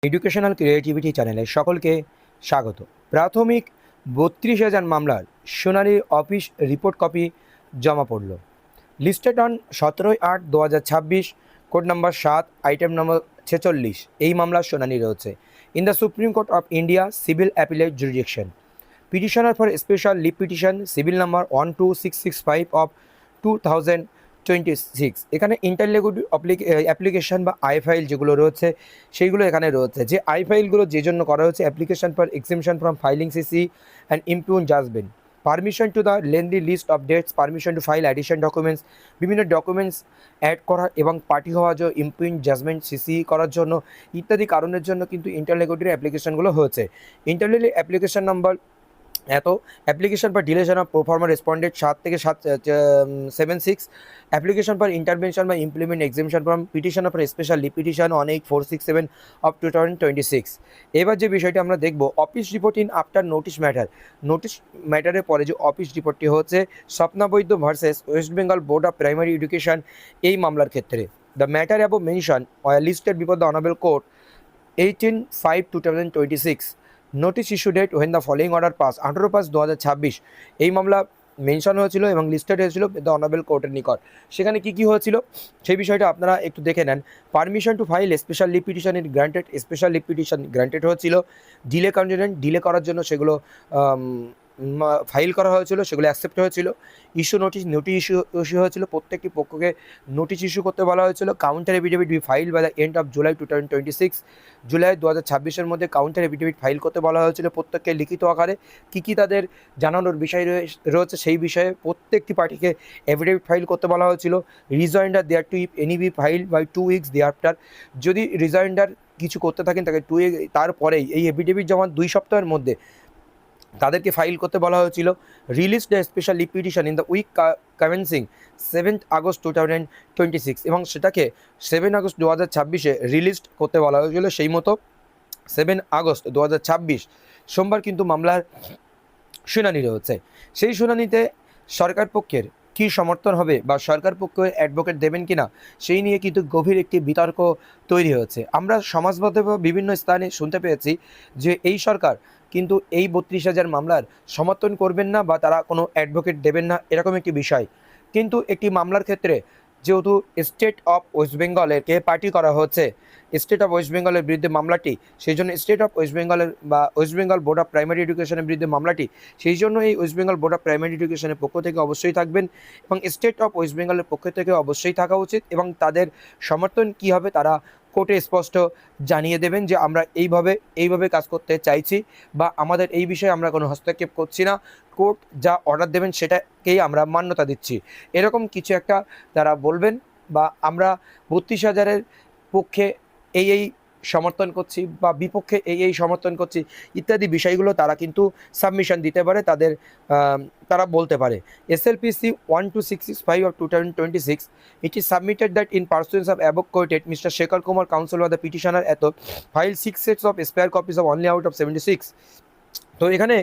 Educational creativity চ্যানেলে সকলকে স্বাগত। প্রাথমিক ৩২,০০০ মামলার শুনানির অফিস রিপোর্ট কপি জমা পড়ল। Listed on 17/8/2026, code number 7, item number 46। এই মামলার শুনানি রয়েছে in the supreme court of India civil appellate jurisdiction. Petitioner for special leave petition civil number 12665 of 2026। এখানে ইন্টারলিগেটিভ অ্যাপ্লিকেশন বা আই ফাইল যেগুলো রয়েছে সেইগুলো এখানে রয়েছে। যে আই ফাইলগুলো যে জন্য করা হয়েছে, application for exemption from filing CC and impugned judgment, permission to the lengthy list of dates, permission to file addition documents, বিভিন্ন ডকুমেন্টস অ্যাড করা এবং পার্টি হওয়া যে ইম্পিউন জাজমেন্ট সিসি করার জন্য ইত্যাদি কারণের জন্য কিন্তু ইন্টারলিগেটিভ অ্যাপ্লিকেশনগুলো হয়েছে। Interlocutory application number application for deletion of proforma respondent 7/7/76, application for intervention বা implement exemption from petition for special leave petition 18467 of 2026। এবার যে বিষয়টি আমরা দেখব, office report in after notice matter. নোটিশ ম্যাটারের পরে যে অফিস রিপোর্টটি হচ্ছে Swapna Baidya versus West Bengal board of primary education, এই মামলার ক্ষেত্রে the matter above mention listed before the honourable court 18/5/2026। Notice issue date when the following order pass 18/5/2026। এই মামলা মেনশন হয়েছিল এবং লিস্টেড হয়েছিল দ্য অনারেবল কোর্টের নিকট। সেখানে কি হয়েছিল সেই বিষয়টা আপনারা একটু দেখে নেন। Permission to file special leave petition is granted, special leave petition granted হয়েছিল। ডিলে কন্টিনেন্ট ডিলে করার জন্য সেগুলো ফাইল করা হয়েছিল, সেগুলো অ্যাকসেপ্ট হয়েছিল। নোটিশ ইস্যু হয়েছিল, প্রত্যেকটি পক্ষকে নোটিশ ইস্যু করতে বলা হয়েছিল। Counter affidavit be file by the end of July 2026। July 2026-এর মধ্যে কাউন্টার এফিডেভিট ফাইল করতে বলা হয়েছিল প্রত্যেককে লিখিত আকারে। কী তাদের জানানোর বিষয় রয়েছে সেই বিষয়ে প্রত্যেকটি পার্টিকে এফিডেভিট ফাইল করতে বলা হয়েছিল। Rejoinder thereto if any be file by 2 weeks thereafter. যদি রিজয়েন্ডার কিছু করতে থাকেন তাকে তারপরেই এই এফিডেভিট জমা 2 সপ্তাহের মধ্যে তাদেরকে ফাইল করতে বলা হয়েছিল। Release the special leave petition in the week commencing 7 August 2026, এবং সেটাকে 7 আগস্ট 2026-এ রিলিজ করতে বলা হয়েছিল। সেই মতো 7 আগস্ট 2026 সোমবার কিন্তু মামলার শুনানি রয়েছে। সেই শুনানিতে সরকার পক্ষের কী সমর্থন হবে বা সরকার পক্ষে অ্যাডভোকেট দেবেন কি না সেই নিয়ে কিন্তু গভীর একটি বিতর্ক তৈরি হয়েছে। আমরা সমাজবাদী বিভিন্ন স্থানে শুনতে পেয়েছি যে এই সরকার কিন্তু এই 32,000 মামলার সমর্থন করবেন না বা তারা কোনো অ্যাডভোকেট দেবেন না, এরকম একটি বিষয়। কিন্তু একটি মামলার ক্ষেত্রে যেহেতু স্টেট অফ ওয়েস্ট বেঙ্গলেরকে পার্টি করা হচ্ছে, স্টেট অফ ওয়েস্ট বেঙ্গলের বিরুদ্ধে মামলাটি, সেই জন্য স্টেট অফ ওয়েস্ট বেঙ্গলের বা West Bengal board of primary এডুকেশনের বিরুদ্ধে মামলাটি, সেই জন্য এই West Bengal board of primary এডুকেশনের পক্ষ থেকে অবশ্যই থাকবেন এবং স্টেট অফ ওয়েস্ট বেঙ্গলের পক্ষ থেকে অবশ্যই থাকা উচিত এবং তাদের সমর্থন কী হবে তারা কোর্টে স্পষ্ট জানিয়ে দেবেন যে আমরা এইভাবে কাজ করতে চাইছি বা আমাদের এই বিষয়ে আমরা কোনো হস্তক্ষেপ করছি না, কোর্ট যা অর্ডার দেবেন সেটাকেই আমরা মান্যতা দিচ্ছি, এরকম কিছু একটা তারা বলবেন। বা আমরা 32,000-এর পক্ষে এই সমর্থন করছি বা বিপক্ষে এই সমর্থন করছি ইত্যাদি বিষয়গুলো তারা কিন্তু সাবমিশন দিতে পারে, তারা বলতে পারে। SLPC 12665 of 2026, it is submitted that in pursuance of above quoted, Mr. Shekhar Kumar, counsel of the petitioner, filed 6 sets of spare copies of only out of 76। তো এখানে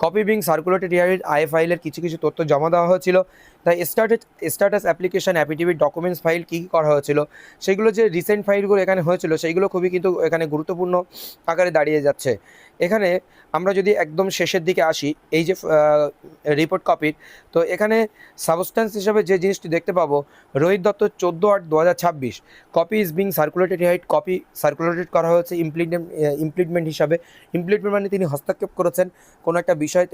কপি বিং সার্কুলেটেড হিয়ার আই ফাইলের কিছু তথ্য জমা দেওয়া হয়েছিল। তাই status application affidavit documents file কী করা হয়েছিল সেগুলো যে রিসেন্ট ফাইলগুলো এখানে হয়েছিল সেইগুলো খুবই কিন্তু এখানে গুরুত্বপূর্ণ আকারে দাঁড়িয়ে যাচ্ছে। এখানে আমরা যদি একদম শেষের দিকে আসি এই যে রিপোর্ট কপির, তো এখানে সাবস্ট্যান্স হিসাবে যে জিনিসটি দেখতে পাবো, Rohit Dutta 14/8/2026 copy is being circulated here, copy circulated করা হয়েছে ইমপ্লিমেন্ট হিসাবে। ইমপ্লিমেন্ট মানে তিনি হস্তক্ষেপ করেছেন কোনো একটা বিষয়,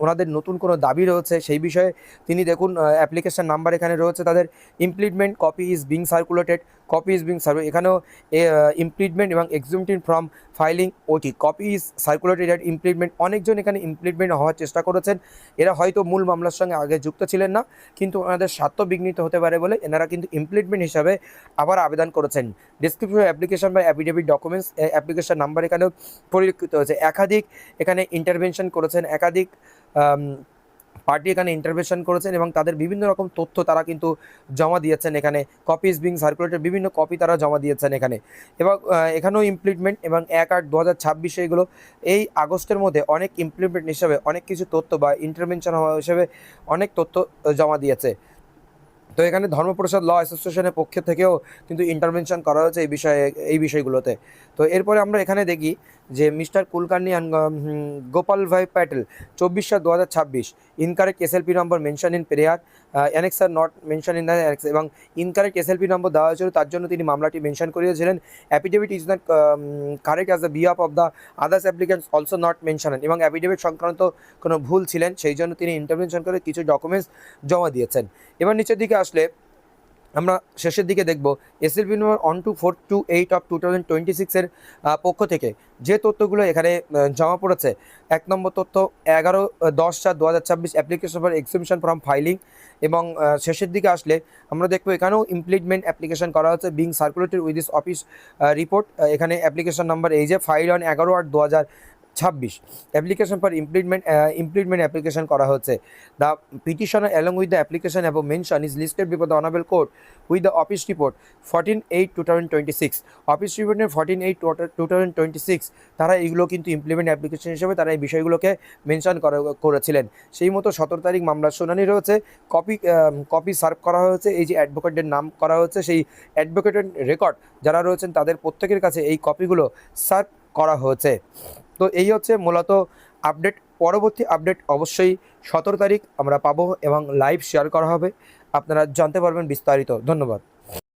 ওনাদের নতুন কোনো দাবি রয়েছে সেই বিষয়ে তিনি দেখুন অ্যাপ্লিকেশন নাম্বার এখানে রয়েছে তাদের। Implement copy is being circulated, copy is being এখানেও ইমপ্লিমেন্ট এবং এক্সিউমটিং ফ্রম ফাইলিং ওটি, copy is circulated at implement. অনেকজন এখানে ইমপ্লিমেন্ট হওয়ার চেষ্টা করেছেন, এরা হয়তো মূল মামলার সঙ্গে আগে যুক্ত ছিলেন না কিন্তু ওনাদের স্বার্থ বিঘ্নিত হতে পারে বলে এনারা কিন্তু ইমপ্লিমেন্ট হিসাবে আবার আবেদন করেছেন। ডিসক্রিপশন অ্যাপ্লিকেশন বা অ্যাফিডেভিট ডকুমেন্টস অ্যাপ্লিকেশন নাম্বার এখানেও পরিলক্ষিত হয়েছে। একাধিক এখানে ইন্টারভেনশন করেছেন, একাধিক পার্টি এখানে ইন্টারভেনশন করেছেন এবং তাদের বিভিন্ন রকম তথ্য তারা কিন্তু জমা দিয়েছেন এখানে। কপি ইজ বিং সার্কুলেটেড, বিভিন্ন কপি তারা জমা দিয়েছেন এখানে। এবং এখানেও ইমপ্লিমেন্ট এবং 1/8/2026 এগুলো এই আগস্টের মধ্যে অনেক ইমপ্লিমেন্ট হিসাবে অনেক কিছু তথ্য বা ইন্টারভেনশন হিসেবে অনেক তথ্য জমা দিয়েছে। তো এখানে ধর্মপ্রসাদ ল অ্যাসোসিয়েশনের পক্ষ থেকেও কিন্তু ইন্টারভেনশন করা হয়েছে এই বিষয়গুলোতে। তো এরপরে আমরা এখানে দেখি যে মিস্টার কুলকার্নি অ্যান্ড গোপাল ভাই Patel 24/7/2026 incorrect SLP number mention in prayer annexe are not mention in the annexe, এবং ইনকারেক্ট এসএলপি নম্বর দেওয়া হয়েছিল, তার জন্য তিনি মামলাটি মেনশন করিয়েছিলেন। Affidavit is not correct as the behalf of the others applicants also not mention, এবং অ্যাফিডেভিট সংক্রান্ত কোনো ভুল ছিলেন, সেই জন্য তিনি ইন্টারভেনশন করে কিছু ডকুমেন্টস জমা দিয়েছেন। এবার নিচের দিকে আসলে আমরা শেষের দিকে দেখব এসএলপি নম্বর 12428 অফ 2026-এর পক্ষ থেকে যে তথ্যগুলো এখানে জমা পড়েছে। 1 নম্বর তথ্য 11/10/2026 application for exhibition from filing, এবং শেষের দিকে আসলে আমরা দেখব এখানেও ইমপ্লিমেন্ট অ্যাপ্লিকেশন করা হচ্ছে being circulated with this office report. এখানে অ্যাপ্লিকেশন নাম্বার এই যে file on 11/8/2026 application for implement application করা হচ্ছে। The petitioner along with the application এবং mention is listed before the honourable court with the office report 14/8/2026। Office রিপোর্টের 14/8/2026 তারা এইগুলো কিন্তু ইমপ্লিমেন্ট অ্যাপ্লিকেশন হিসেবে তারা এই বিষয়গুলোকে মেনশন করেছিলেন। সেই মতো 17 তারিখ মামলার শুনানি রয়েছে। কপি সার্ভ করা হয়েছে, এই যে অ্যাডভোকেটের নাম করা হচ্ছে, সেই অ্যাডভোকেটের রেকর্ড যারা রয়েছেন তাদের প্রত্যেকের কাছে এই কপিগুলো সার্ভ করা হয়েছে। তো এই হচ্ছে মূলত আপডেট। পরবর্তী আপডেট অবশ্যই 17 তারিখ আমরা পাবো এবং লাইভ শেয়ার করা হবে, আপনারা জানতে পারবেন বিস্তারিত। ধন্যবাদ।